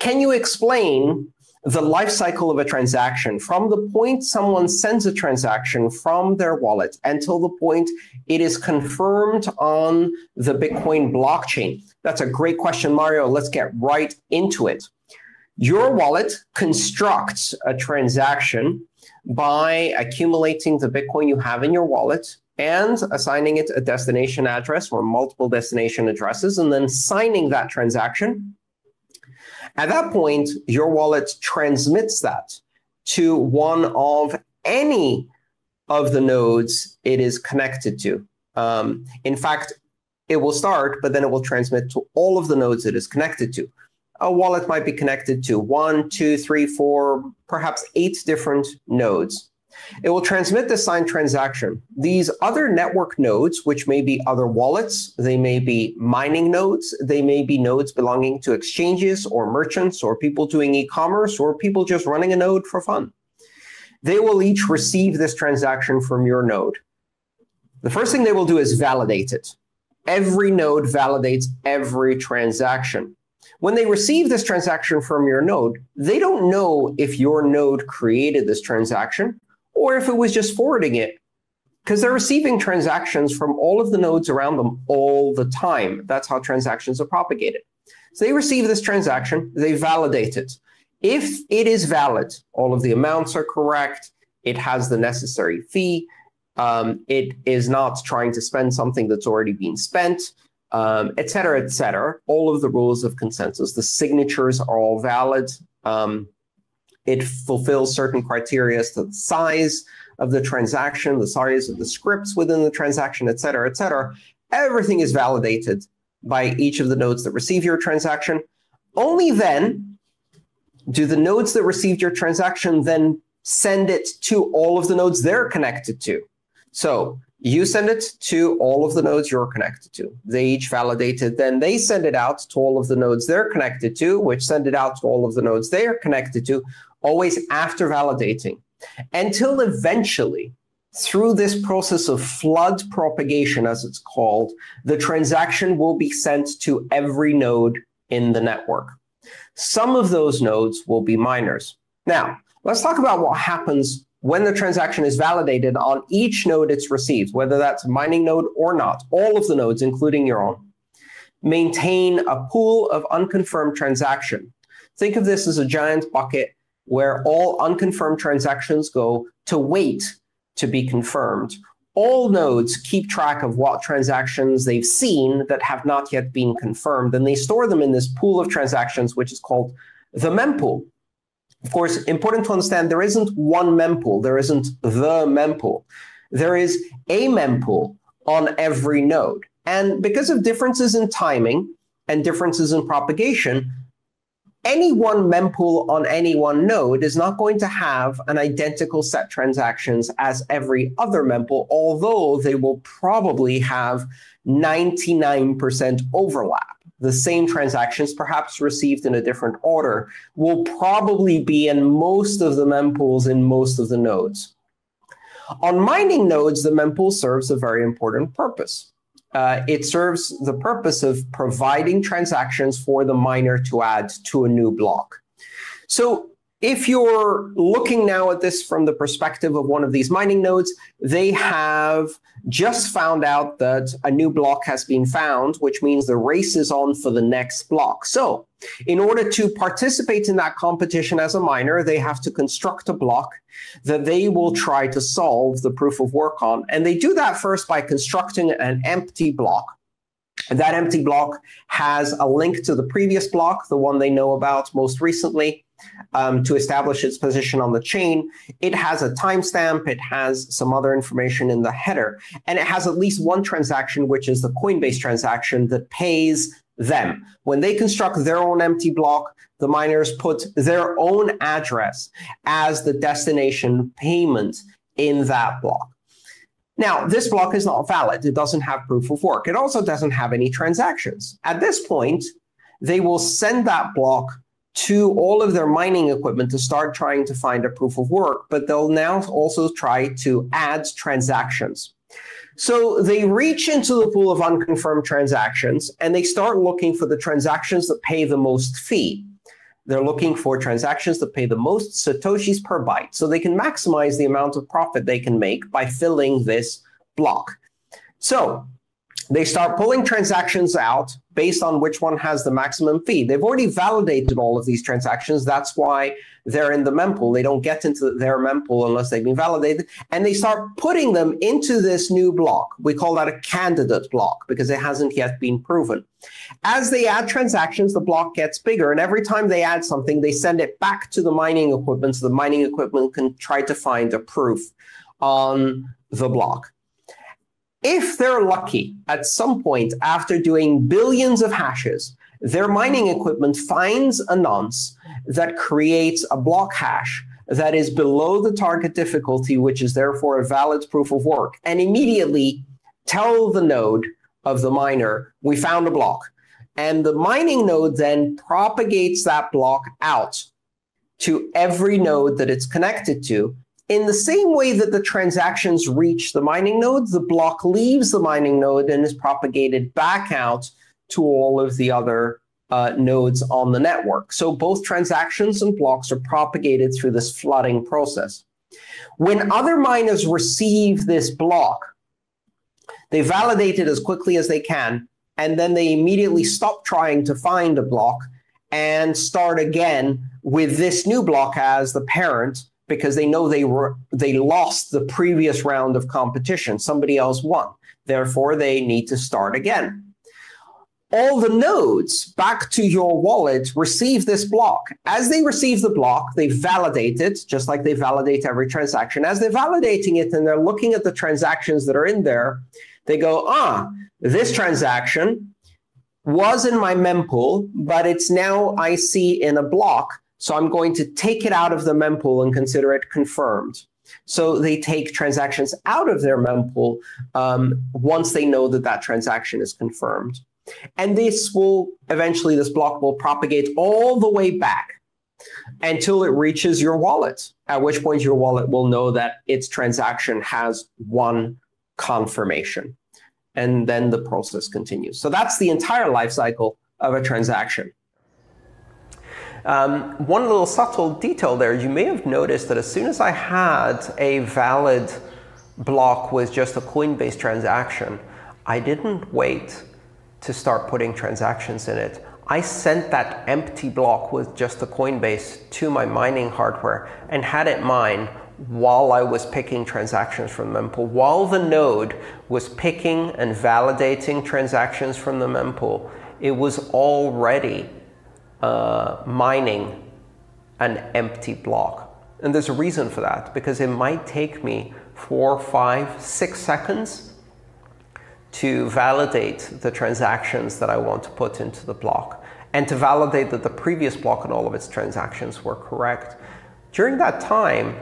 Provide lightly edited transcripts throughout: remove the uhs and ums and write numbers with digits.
can you explain the life cycle of a transaction from the point someone sends a transaction from their wallet until the point it is confirmed on the Bitcoin blockchain? That's a great question, Mario. Let's get right into it. Your wallet constructs a transaction by accumulating the Bitcoin you have in your wallet and assigning it a destination address or multiple destination addresses, and then signing that transaction. At that point, your wallet transmits that to one of any of the nodes it is connected to. In fact, it will start, but then it will transmit to all of the nodes it is connected to. A wallet might be connected to 1, 2, 3, 4, perhaps 8 different nodes. It will transmit the signed transaction. These other network nodes, which may be other wallets, they may be mining nodes, they may be nodes belonging to exchanges or merchants or people doing e-commerce or people just running a node for fun. They will each receive this transaction from your node. The first thing they will do is validate it. Every node validates every transaction. When they receive this transaction from your node, they don't know if your node created this transaction or if it was just forwarding it, because they're receiving transactions from all of the nodes around them all the time. That's how transactions are propagated. So they receive this transaction, they validate it. If it is valid, all of the amounts are correct, it has the necessary fee, it is not trying to spend something that's already been spent, et cetera, all of the rules of consensus. The signatures are all valid. It fulfills certain criteria as to the size of the transaction, the size of the scripts within the transaction, et cetera, et cetera. Everything is validated by each of the nodes that receive your transaction. Only then do the nodes that received your transaction then send it to all of the nodes they're connected to. So you send it to all of the nodes you're connected to. They each validate it. Then they send it out to all of the nodes they're connected to, which send it out to all of the nodes they are connected to, always after validating, until eventually, through this process of flood propagation, as it's called, the transaction will be sent to every node in the network. Some of those nodes will be miners. Now, let's talk about what happens when the transaction is validated on each node it's received, whether that's a mining node or not. All of the nodes, including your own, maintain a pool of unconfirmed transaction. Think of this as a giant bucket where all unconfirmed transactions go to wait to be confirmed. All nodes keep track of what transactions they've seen that have not yet been confirmed, and they store them in this pool of transactions, which is called the mempool. Of course, important to understand, there isn't one mempool. There isn't the mempool. There is a mempool on every node. And because of differences in timing and differences in propagation, any one mempool on any one node is not going to have an identical set transactions as every other mempool, although they will probably have 99% overlap. The same transactions, perhaps received in a different order, will probably be in most of the mempools in most of the nodes. On mining nodes, the mempool serves a very important purpose. It serves the purpose of providing transactions for the miner to add to a new block. So if you're looking now at this from the perspective of one of these mining nodes, they have just found out that a new block has been found, which means the race is on for the next block. So in order to participate in that competition as a miner, they have to construct a block that they will try to solve the proof of work on. And they do that first by constructing an empty block. That empty block has a link to the previous block, the one they know about most recently, to establish its position on the chain. It has a timestamp, it has some other information in the header, and it has at least one transaction, which is the Coinbase transaction that pays them. When they construct their own empty block, the miners put their own address as the destination payment in that block. Now, this block is not valid. It doesn't have proof of work. It also doesn't have any transactions. At this point, they will send that block to all of their mining equipment to start trying to find a proof of work, but they'll now also try to add transactions. So they reach into the pool of unconfirmed transactions and they start looking for the transactions that pay the most fee. They're looking for transactions that pay the most satoshis per byte, so they can maximize the amount of profit they can make by filling this block. So they start pulling transactions out based on which one has the maximum fee. They've already validated all of these transactions. That's why they're in the mempool. They don't get into their mempool unless they've been validated. And they start putting them into this new block. We call that a candidate block because it hasn't yet been proven. As they add transactions, the block gets bigger. And every time they add something, they send it back to the mining equipment so the mining equipment can try to find a proof on the block. If they're lucky, at some point after doing billions of hashes, their mining equipment finds a nonce that creates a block hash that is below the target difficulty, which is therefore a valid proof of work, and immediately tell the node of the miner, we found a block. And the mining node then propagates that block out to every node that it's connected to. In the same way that the transactions reach the mining node, the block leaves the mining node and is propagated back out to all of the other nodes on the network. So both transactions and blocks are propagated through this flooding process. When other miners receive this block, they validate it as quickly as they can, and then they immediately stop trying to find a block and start again with this new block as the parent, because they know they lost the previous round of competition. Somebody else won. Therefore, they need to start again. All the nodes back to your wallet receive this block. As they receive the block, they validate it, just like they validate every transaction. As they're validating it and they're looking at the transactions that are in there, they go, this transaction was in my mempool, but it's now I see in a block. So I'm going to take it out of the mempool and consider it confirmed. So they take transactions out of their mempool once they know that that transaction is confirmed. And this block will propagate all the way back until it reaches your wallet, at which point your wallet will know that its transaction has one confirmation. And then the process continues. So that's the entire life cycle of a transaction. One little subtle detail there, you may have noticed that as soon as I had a valid block with just a Coinbase transaction, I didn't wait to start putting transactions in it. I sent that empty block with just a Coinbase to my mining hardware and had it mine while I was picking transactions from the mempool. While the node was picking and validating transactions from the mempool, it was already mining an empty block. And there's a reason for that, because it might take me 4, 5, 6 seconds to validate the transactions that I want to put into the block and to validate that the previous block and all of its transactions were correct. During that time,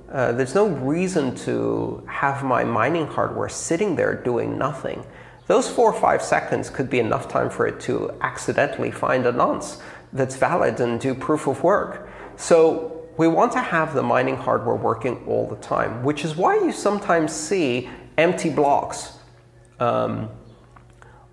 there's no reason to have my mining hardware sitting there doing nothing. Those 4 or 5 seconds could be enough time for it to accidentally find a nonce that's valid and do proof of work. So we want to have the mining hardware working all the time, which is why you sometimes see empty blocks on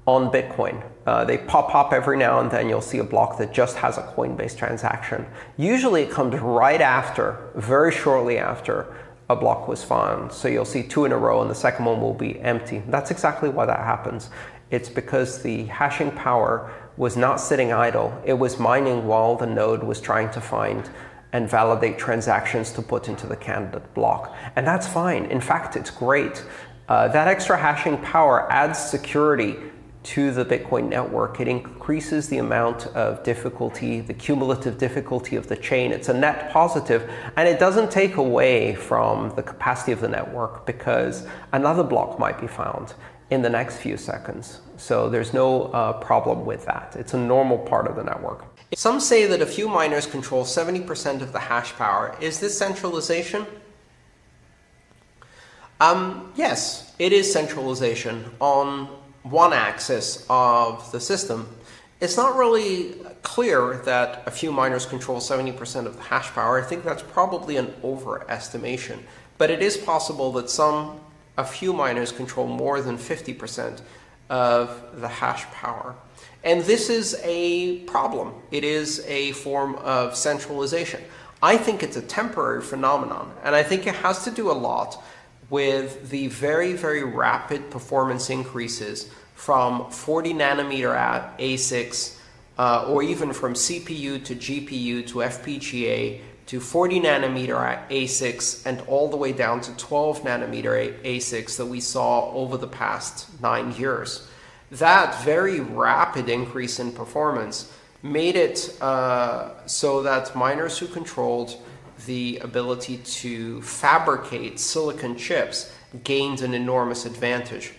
Bitcoin. They pop up every now and then. You'll see a block that just has a Coinbase transaction. Usually it comes right after, very shortly after, a block was found. So you'll see 2 in a row and the second one will be empty. That's exactly why that happens. It's because the hashing power was not sitting idle. It was mining while the node was trying to find and validate transactions to put into the candidate block. And that's fine. In fact, it's great. That extra hashing power adds security to the Bitcoin network. It increases the amount of difficulty, the cumulative difficulty of the chain. It's a net positive, and it doesn't take away from the capacity of the network because another block might be found in the next few seconds. So there's no problem with that. It's a normal part of the network. Some say that a few miners control 70% of the hash power. Is this centralization? Yes, it is centralization on one axis of the system. It's not really clear that a few miners control 70% of the hash power. I think that's probably an overestimation. But it is possible that a few miners control more than 50% of the hash power. And this is a problem. It is a form of centralization. I think it's a temporary phenomenon, and I think it has to do a lot with the very, very rapid performance increases from 40 nanometer ASICs, or even from CPU to GPU to FPGA to 40 nanometer ASICs and all the way down to 12 nanometer ASICs that we saw over the past 9 years. That very rapid increase in performance made it so that miners who controlled the ability to fabricate silicon chips gained an enormous advantage.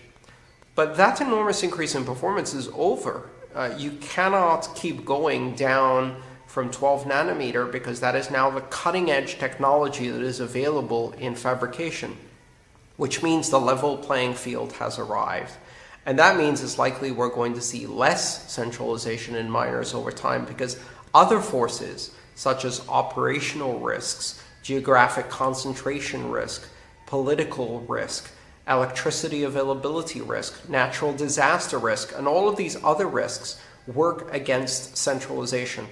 But that enormous increase in performance is over. You cannot keep going down from 12 nanometer because that is now the cutting edge technology that is available in fabrication, which means the level playing field has arrived. And that means it's likely we're going to see less centralization in miners over time because other forces, such as operational risks, geographic concentration risk, political risk, electricity availability risk, natural disaster risk, and all of these other risks work against centralization.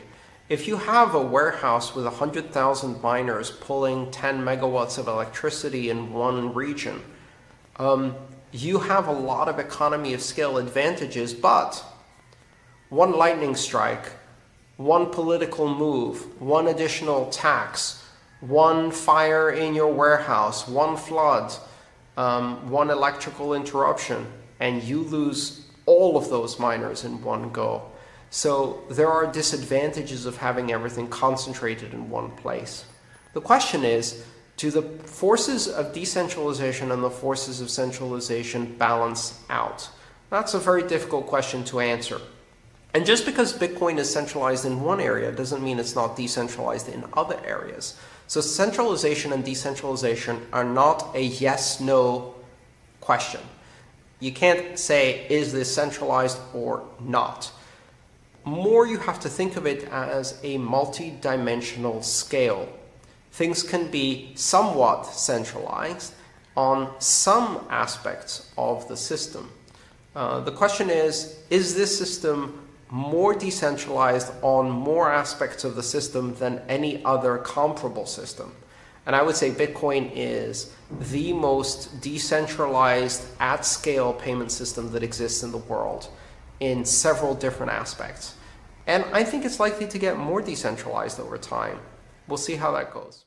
If you have a warehouse with 100,000 miners pulling 10 megawatts of electricity in one region, you have a lot of economy of scale advantages, but one lightning strike, one political move, one additional tax, one fire in your warehouse, one flood, one electrical interruption, and you lose all of those miners in one go. So there are disadvantages of having everything concentrated in one place. The question is, do the forces of decentralization and the forces of centralization balance out? That's a very difficult question to answer. And just because Bitcoin is centralized in one area doesn't mean it's not decentralized in other areas. So centralization and decentralization are not a yes-no question. You can't say, is this centralized or not? More, you have to think of it as a multi-dimensional scale. Things can be somewhat centralized on some aspects of the system. The question is this system more decentralized on more aspects of the system than any other comparable system? And I would say Bitcoin is the most decentralized at-scale payment system that exists in the world in several different aspects. And I think it's likely to get more decentralized over time. We'll see how that goes.